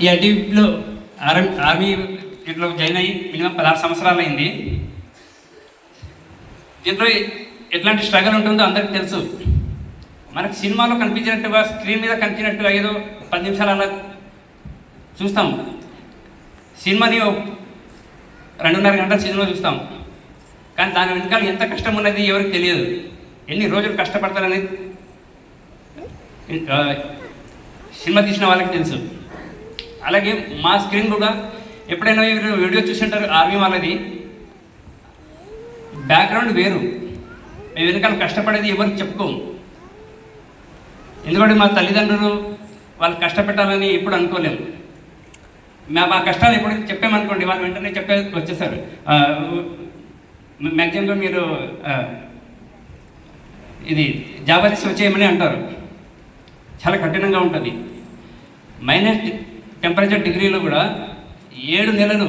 ఈ ఐటీలో ఆర్మీ దీంట్లో జాయిన్ అయ్యి మినిమం 16 సంవత్సరాలు అయింది. దీంట్లో ఎట్లాంటి స్ట్రగల్ ఉంటుందో అందరికీ తెలుసు. మనకు సినిమాలో కనిపించినట్టుగా స్క్రీన్ మీద కనిపించినట్టుగా ఏదో 10 నిమిషాలు అలా చూస్తాం. సినిమాని 2.5 గంటల సినిమా చూస్తాం, కానీ దాని వెనకాల ఎంత కష్టం ఉన్నది ఎవరికి తెలియదు. ఎన్ని రోజులు కష్టపడతారనేది సినిమా తీసిన వాళ్ళకి తెలుసు. అలాగే మా స్క్రీన్ కూడా ఎప్పుడైనా వీడియో చూసింటారు ఆర్మీ వాళ్ళది, బ్యాక్గ్రౌండ్ వేరు. మేము వెనకాల కష్టపడేది ఎవరికి చెప్పుకోము. ఎందుకంటే మా తల్లిదండ్రులు వాళ్ళు కష్టపెట్టాలని ఎప్పుడు అనుకోలేము. మేము ఆ కష్టాలు ఎప్పుడు చెప్పామనుకోండి, వాళ్ళు వెంటనే వచ్చేసారు. మ్యాక్సిమంగా మీరు ఇది జాబ్ తీసి వచ్చేయమని అంటారు. చాలా కఠినంగా ఉంటుంది. మైనస్ టెంపరేచర్ డిగ్రీలో కూడా 7 నెలలు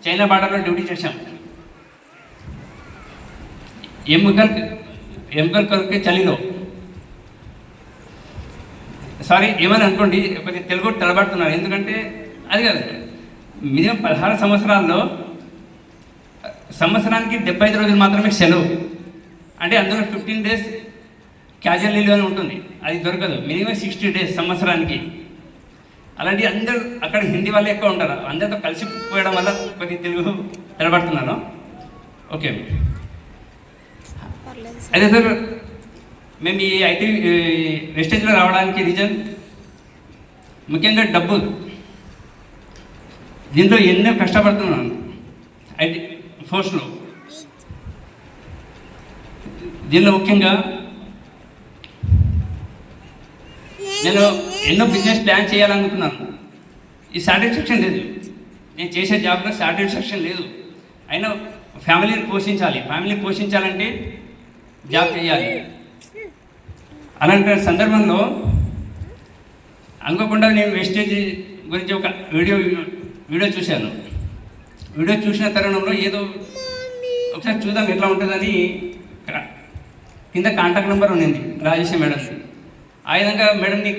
చైనా బార్డర్లో డ్యూటీ చేశాం. ఎముకల్ కొరకు చలిలో. సారీ ఏమని అనుకోండి, కొద్దిగా తెలుగు తలబడుతున్నారు. ఎందుకంటే అది కాదు, మినిమం 16 సంవత్సరాల్లో సంవత్సరానికి 75 రోజులు మాత్రమే సెలవు. అంటే అందులో 15 డేస్ క్యాజువల్ లీవ్ అని ఉంటుంది, అది దొరకదు. మినిమం 60 డేస్ సంవత్సరానికి. అలాంటి అందరూ అక్కడ హిందీ వాళ్ళే ఎక్కువ ఉంటారు. అందరితో కలిసిపోయడం వల్ల కొద్దిగా తెలుగు తలబడుతున్నాను. ఓకే, అయితే సార్ మేము ఈ ఐటీ వెస్టేజ్లో రావడానికి రీజన్ ముఖ్యంగా డబ్బు. దీంట్లో ఎన్నో కష్టపడుతున్నాను ఐటీ ఫోర్స్లో. దీనిలో ముఖ్యంగా నేను ఎన్నో బిజినెస్ ప్లాన్ చేయాలనుకున్నాను. ఈ సాటిస్ఫాక్షన్ లేదు, నేను చేసే జాబ్లో సాటిస్ఫాక్షన్ లేదు. అయినా ఫ్యామిలీని పోషించాలంటే జాబ్ చేయాలి. అలాంటి సందర్భంలో అనుకోకుండా నేను వేస్టేజ్ గురించి ఒక వీడియో చూశాను. వీడియో చూసిన తరుణంలో ఏదో ఒకసారి చూద్దాం ఎట్లా ఉంటుందని కింద కాంటాక్ట్ నెంబర్ ఉన్నింది రాజేష్ మేడం. ఆ విధంగా మేడంని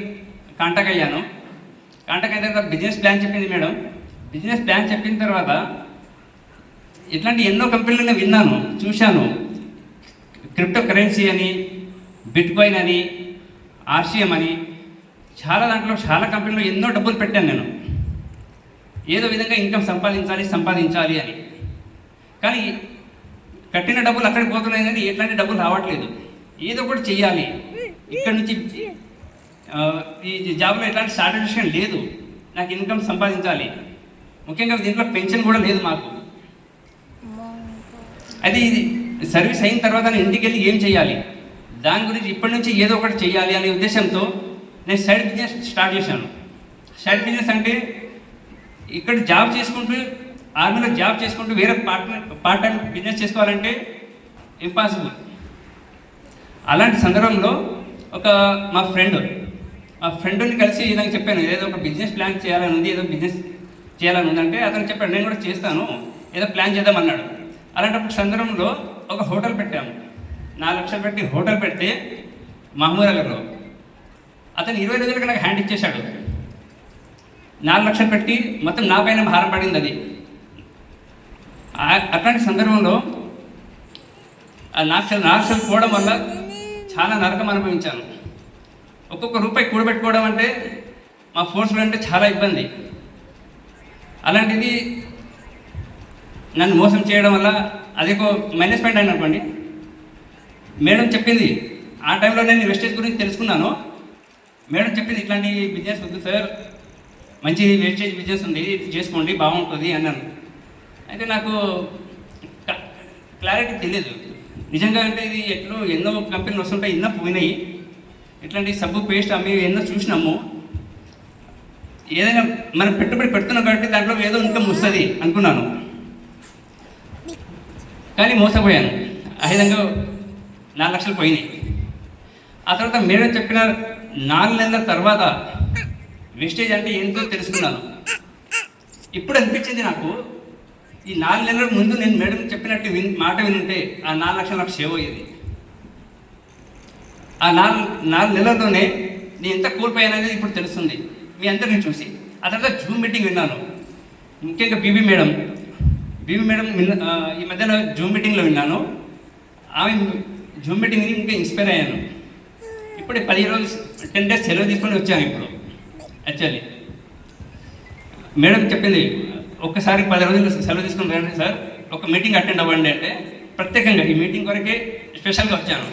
కాంటాక్ట్ అయ్యాను. కాంటాక్ట్ అయిన తర్వాత బిజినెస్ ప్లాన్ చెప్పింది మేడం. బిజినెస్ ప్లాన్ చెప్పిన తర్వాత ఇట్లాంటి ఎన్నో కంపెనీలు నేను విన్నాను, చూశాను. క్రిప్టో కరెన్సీ అని, బిట్కాయిన్ అని, ఆర్సిఎం అని, చాలా కంపెనీలో ఎన్నో డబ్బులు పెట్టాను నేను. ఏదో విధంగా ఇన్కమ్ సంపాదించాలి అని. కానీ కట్టిన డబ్బులు అక్కడికి పోతున్నాయి, కానీ ఎట్లాంటి డబ్బులు రావట్లేదు. ఏదో ఒకటి చెయ్యాలి. ఇక్కడ నుంచి ఈ జాబ్లో ఎట్లాంటి సాటిస్ఫాక్షన్ లేదు. నాకు ఇన్కమ్ సంపాదించాలి. ముఖ్యంగా దీంట్లో పెన్షన్ కూడా లేదు మాకు. అది ఇది సర్వీస్ అయిన తర్వాత నేను ఇంటికి వెళ్ళి ఏం చేయాలి, దాని గురించి ఇప్పటి నుంచి ఏదో ఒకటి చేయాలి అనే ఉద్దేశంతో నేను సైడ్ బిజినెస్ స్టార్ట్ చేశాను. సైడ్ బిజినెస్ అంటే ఇక్కడ జాబ్ చేసుకుంటూ, ఆర్మీలో జాబ్ చేసుకుంటూ వేరే పార్ట్ టైం బిజినెస్ చేసుకోవాలంటే ఇంపాసిబుల్. అలాంటి సందర్భంలో మా ఫ్రెండ్ని కలిసి నాకు చెప్పాను, ఏదో ఒక బిజినెస్ ప్లాన్ చేయాలని ఉంది, ఏదో బిజినెస్ చేయాలని ఉందంటే అతను చెప్పాడు, నేను కూడా చేస్తాను, ఏదో ప్లాన్ చేద్దామన్నాడు. అలాంటప్పుడు సందర్భంలో ఒక హోటల్ పెట్టాము. 4 లక్షలు పెట్టి హోటల్ పెడితే మహమూద్ నగర్లో అతను 20 రోజులకు నాకు హ్యాండ్ ఇచ్చేశాడు. 4 లక్షలు పెట్టి మొత్తం నా పైన భారం పడింది అది. అట్లాంటి సందర్భంలో ఆ 4 లక్షలు పోవడం వల్ల చాలా నరకం అనుభవించాను. ఒక్కొక్క రూపాయి కూడబెట్టుకోవడం అంటే మా ఫోర్స్లో అంటే చాలా ఇబ్బంది. అలాంటిది నన్ను మోసం చేయడం వల్ల అది ఒక మైనస్ పాయింట్ అని అనుకోండి. మేడం చెప్పింది, ఆ టైంలో నేను వెస్టేజ్ గురించి తెలుసుకున్నాను. మేడం చెప్పింది, ఇట్లాంటి బిజినెస్ వద్దు సార్, మంచి వెస్టేజ్ బిజినెస్ ఉంది, ఇది చేసుకోండి బాగుంటుంది అన్నాను. అయితే నాకు క్లారిటీ తెలియదు నిజంగా. అంటే ఇది ఎన్నో కంపెనీలు వస్తుంటాయి, ఎన్నో పోయినాయి. ఇట్లాంటి సబ్బు పేస్ట్ అమ్మి ఎన్నో చూసినాము. ఏదైనా మనం పెట్టుబడి పెడుతున్నాం కాబట్టి దాంట్లో ఏదో ఇన్కమ్ వస్తుంది అనుకున్నాను, కానీ మోసపోయాను. ఆ విధంగా 4 లక్షలు పోయినాయి. ఆ తర్వాత మేడం చెప్పిన 4 నెలల తర్వాత వెస్టేజ్ అంటే ఏంటో తెలుసుకున్నాను. ఇప్పుడు అనిపించింది నాకు, ఈ 4 నెలల ముందు నేను మేడం చెప్పినట్టు మాట వినుంటే ఆ 4 లక్షలు నాకు సేవ్ అయ్యేది. ఆ 4 నెలల్లోనే నేను ఎంత కోల్పోయాననేది ఇప్పుడు తెలుస్తుంది మీ అందరిని చూసి. ఆ తర్వాత జూమ్ మీటింగ్ విన్నాను. ముఖ్యంగా బీబీ మేడం ఈ మధ్యన జూమ్ మీటింగ్లో విన్నాను. ఆమె జూమ్ మీటింగ్ ఇంకా ఇన్స్పైర్ అయ్యాను. ఇప్పుడు 10 డేస్ సెలవు తీసుకొని వచ్చాను. ఇప్పుడు యాక్చువల్లీ మేడం చెప్పింది, ఒక్కసారి 10 రోజులు సెలవు తీసుకుని రండి సార్, ఒక మీటింగ్ అటెండ్ అవ్వండి అంటే ప్రత్యేకంగా ఈ మీటింగ్ వరకే స్పెషల్గా వచ్చాను.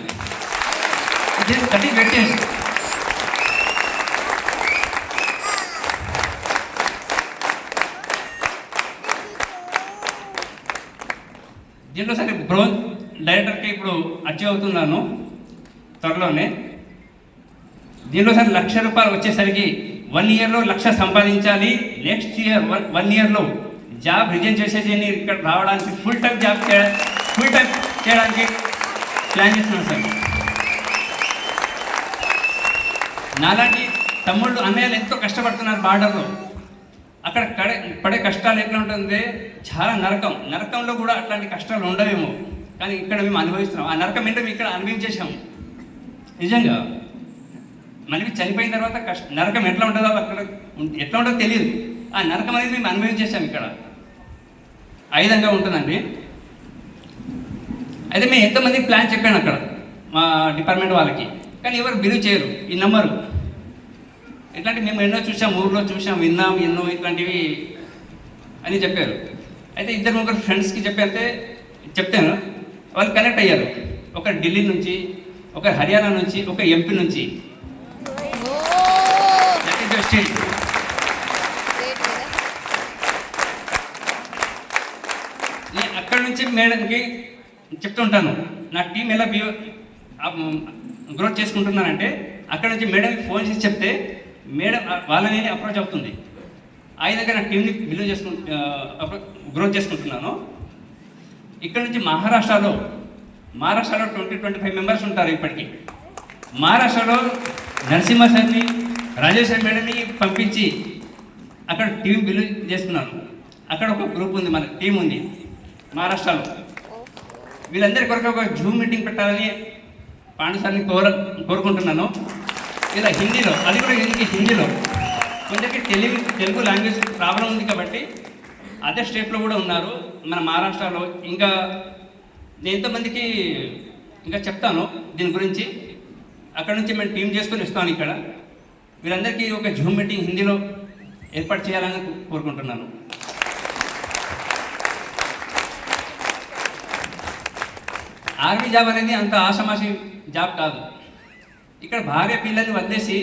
That is weightage. దీంట్లో సరే బ్రోంజ్ డైరెక్టర్కి ఇప్పుడు అచీవ్ అవుతున్నాను త్వరలోనే. దీంట్లో సరే ₹1,00,000 వచ్చేసరికి 1 ఇయర్లో 1,00,000 సంపాదించాలి. నెక్స్ట్ ఇయర్ 1 ఇయర్లో జాబ్ రిజైన్ చేసేసి ఇక్కడ రావడానికి ఫుల్ టైం చేయడానికి ప్లాన్ చేస్తున్నాను సార్. నాలాంటి తమ్ముళ్ళు అన్నయ్యలు ఎంతో కష్టపడుతున్నారు బార్డర్లో. అక్కడ పడే కష్టాలు ఎట్లా ఉంటుంది, చాలా నరకంలో కూడా అట్లాంటి కష్టాలు ఉండవేమో, కానీ ఇక్కడ మేము అనుభవిస్తున్నాం. ఆ నరకం ఏంటో మేము ఇక్కడ అనుభవించేసాము. నిజంగా మనకి చనిపోయిన తర్వాత నరకం ఎట్లా ఉంటుందో అక్కడ ఎట్లా ఉంటుందో తెలియదు. ఆ నరకం అనేది మేము అనుభవించేసాం. ఇక్కడ ఆ విధంగా ఉంటుందండి. అయితే మేము ఎంతోమందికి ప్లాన్ చెప్పాను అక్కడ మా డిపార్ట్మెంట్ వాళ్ళకి, కానీ ఎవరు బిలీవ్ చేయరు, ఈ నమ్మరు. ఇట్లాంటివి మేము ఎన్నో చూసాం, ఊర్లో చూసాం, విన్నాం ఎన్నో ఇట్లాంటివి అని చెప్పారు. అయితే 2-3 ఫ్రెండ్స్కి చెప్తాను, వాళ్ళు కనెక్ట్ అయ్యారు. ఒక ఢిల్లీ నుంచి, ఒక హర్యానా నుంచి, ఒక ఎంపీ నుంచి. స్టేట్ నేను అక్కడ నుంచి మేడంకి చెప్తుంటాను నా టీం ఎలా గ్రోత్ చేసుకుంటున్నానంటే, అక్కడ నుంచి మేడంకి ఫోన్ చేసి చెప్తే మేడం వాళ్ళని అప్రోచ్ అవుతుంది. ఆ విధంగా నా టీంని గ్రోత్ చేసుకుంటున్నాను. ఇక్కడ నుంచి మహారాష్ట్రలో 20-25 మెంబర్స్ ఉంటారు ఇప్పటికీ. మహారాష్ట్రలో నరసింహ సార్ని, రాజేష్ మేడంని పంపించి అక్కడ టీం బిల్డ్ చేసుకున్నాను. అక్కడ ఒక గ్రూప్ ఉంది, మన టీం ఉంది మహారాష్ట్రలో. వీళ్ళందరి కొరకు ఒక జూమ్ మీటింగ్ పెట్టాలని పాండు సార్ని కోరుకుంటున్నాను. ఇలా హిందీలో, అది కూడా హిందీలో. కొందరికి తెలుగు లాంగ్వేజ్ ప్రాబ్లం ఉంది కాబట్టి అదే స్టేట్లో కూడా ఉన్నారు మన మహారాష్ట్రలో. ఇంకా నేను ఎంతమందికి ఇంకా చెప్తాను దీని గురించి. అక్కడ నుంచి మేము టీం చేసుకొని ఇస్తాను. ఇక్కడ వీళ్ళందరికీ ఒక జూమ్ మీటింగ్ హిందీలో ఏర్పాటు చేయాలని కోరుకుంటున్నాను. ఆర్మీ జాబ్ అనేది అంత ఆషామాషి జాబ్ కాదు. ఇక్కడ భార్య పిల్లల్ని వదిలేసి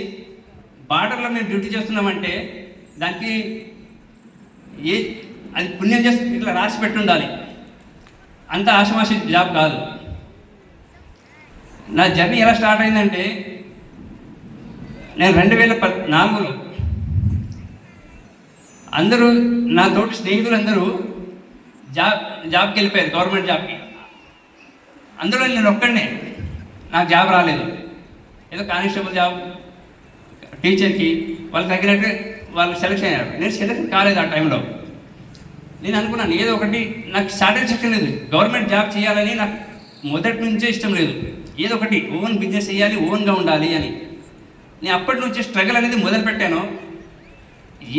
బార్డర్లో మేము డ్యూటీ చేస్తున్నామంటే దానికి అది పుణ్యం చేసి ఇట్లా రాసి పెట్టి ఉండాలి. అంత ఆషామాషి జాబ్ కాదు. నా జర్నీ ఎలా స్టార్ట్ అయిందంటే, నేను 2014లో అందరూ నా తోటి స్నేహితులు అందరూ జాబ్కి వెళ్ళిపోయారు, గవర్నమెంట్ జాబ్కి. అందులో నేను ఒక్కడనే, నాకు జాబ్ రాలేదు. ఏదో కానిస్టేబుల్ జాబ్, టీచర్కి వాళ్ళకి తగ్గినట్టు వాళ్ళు సెలెక్షన్ అయ్యారు. నేను సెలెక్షన్ కాలేదు ఆ టైంలో. నేను అనుకున్నాను ఏదో ఒకటి, నాకు సాటిస్ఫాక్షన్ లేదు. గవర్నమెంట్ జాబ్ చేయాలని నాకు మొదటి నుంచే ఇష్టం లేదు. ఏదో ఒకటి ఓన్ బిజినెస్ చేయాలి, ఓన్గా ఉండాలి అని. నేను అప్పటి నుంచి స్ట్రగుల్ అనేది మొదలుపెట్టాను.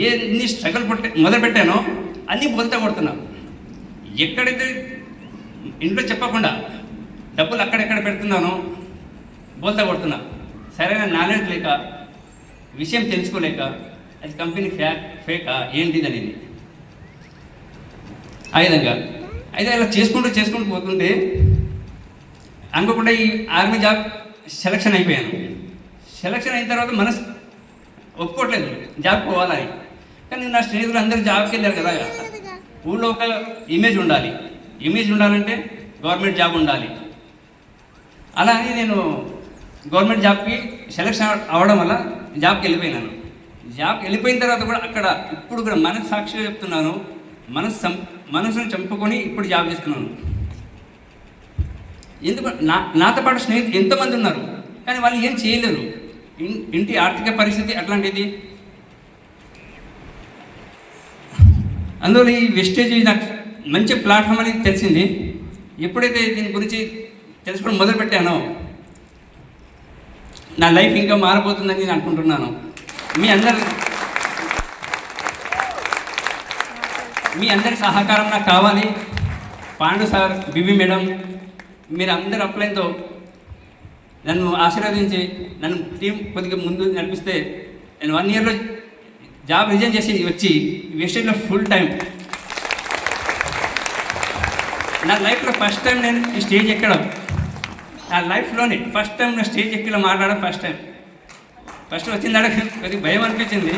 ఎన్ని స్ట్రగుల్ మొదలుపెట్టానో అన్నీ బోల్తా కొడుతున్నా. ఎక్కడైతే ఇంట్లో చెప్పకుండా డబ్బులు అక్కడెక్కడ పెడుతున్నానో బోల్తా కొడుతున్నా. సరైన నాలెడ్జ్ లేక, విషయం తెలుసుకోలేక, అది కంపెనీ ఫేకా ఏంటిది అనేది. ఆ విధంగా అయితే ఇలా చేసుకుంటూ పోతుంటే అనుకోకుండా ఈ ఆర్మీ జాబ్ సెలక్షన్ అయిపోయాను. సెలక్షన్ అయిన తర్వాత మనసు ఒప్పుకోవట్లేదు జాబ్ పోవాలని. కానీ నా స్నేహితులు అందరూ జాబ్కి వెళ్ళారు కదా. ఊళ్ళో ఒక ఇమేజ్ ఉండాలంటే గవర్నమెంట్ జాబ్ ఉండాలి. అలా అని నేను గవర్నమెంట్ జాబ్కి సెలక్షన్ అవ్వడం వల్ల జాబ్కి వెళ్ళిపోయినాను. జాబ్కి వెళ్ళిపోయిన తర్వాత కూడా అక్కడ ఇప్పుడు కూడా మనసు సాక్షిగా చెప్తున్నాను, మనసును చంపుకొని ఇప్పుడు జాబ్ చేస్తున్నాను. ఎందుకు నాతో పాటు స్నేహితులు ఎంతోమంది ఉన్నారు, కానీ వాళ్ళు ఏం చేయలేరు. ఇంటి ఆర్థిక పరిస్థితి అట్లాంటిది. అందువల్ల ఈ వెస్టేజ్ నాకు మంచి ప్లాట్ఫామ్ అని తెలిసింది. ఎప్పుడైతే దీని గురించి తెలుసుకోవడం మొదలుపెట్టానో నా లైఫ్ ఇంకా మారిపోతుందని నేను అనుకుంటున్నాను. మీ అందరు మీ అందరి సహకారం నాకు కావాలి. పాండు సార్, బిబి మేడం, మీరు అందరు అప్లైన్తో నన్ను ఆశీర్వదించి నన్ను టీం కొద్దిగా ముందు నడిపిస్తే నేను 1 ఇయర్లో జాబ్ రిజైన్ చేసి వచ్చి వెస్టేజ్లో ఫుల్ టైం. నా లైఫ్లో ఫస్ట్ టైం నేను ఈ స్టేజ్ ఎక్కడం, నా లైఫ్లోనే ఫస్ట్ టైం నా స్టేజ్ ఎక్కిలో మాట్లాడడం ఫస్ట్ టైం. ఫస్ట్ వచ్చిందాడ కొద్దిగా భయం అనిపించింది,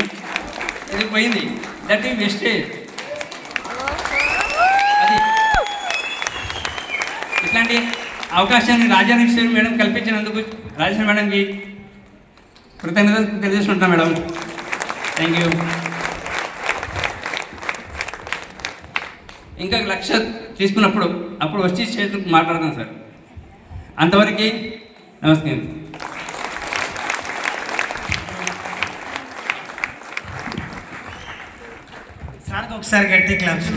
ఇది పోయింది. That is wastage. అది ఇట్లాంటి అవకాశాన్ని రాజేశ్వరి మేడం కల్పించినందుకు రాజేశ్వరి మేడంకి కృతజ్ఞతలు తెలియజేసుకుంటాం మేడం. Thank you. ఇంకా 1,00,000 తీసుకున్నప్పుడు అప్పుడు వచ్చి స్టేజ్ మాట్లాడతాం సార్. అంతవరకు నమస్కారం. సార్కి ఒకసారి గట్టి క్లాప్స్.